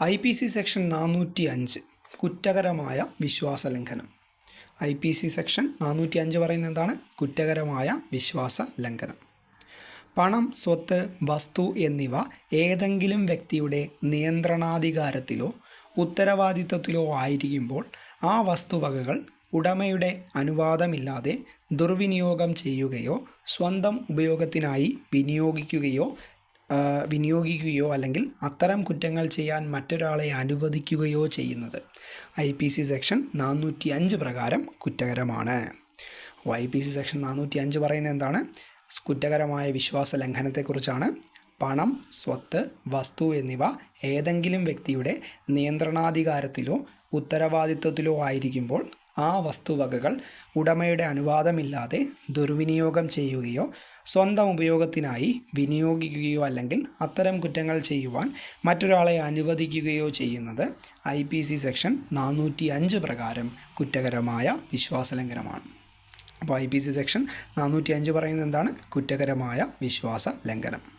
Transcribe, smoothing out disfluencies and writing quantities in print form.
IPC section 405 കുറ്റകരമായ വിശ്വാസലംഘനം. IPC section 405 പറയുന്നത് എന്താണ്? കുറ്റകരമായ വിശ്വാസ ലംഘനം. പണം, സ്വത്ത്, വസ്തു എന്നിവ ഏതെങ്കിലും വ്യക്തിയുടെ നിയന്ത്രണാധികാരത്തിലോ ഉത്തരവാദിത്വത്തിലോ ആയിരിക്കുമ്പോൾ ആ വസ്തുവകകൾ ഉടമയുടെ അനുവാദമില്ലാതെ ദുർവിനിയോഗം ചെയ്യുകയോ സ്വന്തം ഉപയോഗത്തിനായി വിനിയോഗിക്കുകയോ അല്ലെങ്കിൽ അത്തരം കുറ്റങ്ങൾ ചെയ്യാൻ മറ്റൊരാളെ അനുവദിക്കുകയോ ചെയ്യുന്നത് IPC സെക്ഷൻ 405 പ്രകാരം കുറ്റകരമാണ്. IPC സെക്ഷൻ 405 പറയുന്നത് എന്താണ്? കുറ്റകരമായ വിശ്വാസ ലംഘനത്തെക്കുറിച്ചാണ്. പണം, സ്വത്ത്, വസ്തു എന്നിവ ഏതെങ്കിലും വ്യക്തിയുടെ നിയന്ത്രണാധികാരത്തിലോ ഉത്തരവാദിത്വത്തിലോ ആയിരിക്കുമ്പോൾ ആ വസ്തുവകകൾ ഉടമയുടെ അനുവാദമില്ലാതെ ദുർവിനിയോഗം ചെയ്യുകയോ സ്വന്തം ഉപയോഗത്തിനായി വിനിയോഗിക്കുകയോ അല്ലെങ്കിൽ അത്തരം കുറ്റങ്ങൾ ചെയ്യുവാൻ മറ്റൊരാളെ അനുവദിക്കുകയോ ചെയ്യുന്നത് IPC സെക്ഷൻ 405 പ്രകാരം കുറ്റകരമായ വിശ്വാസലംഘനമാണ്. അപ്പോൾ IPC സെക്ഷൻ 405 പറയുന്നത് എന്താണ്? കുറ്റകരമായ വിശ്വാസ ലംഘനം.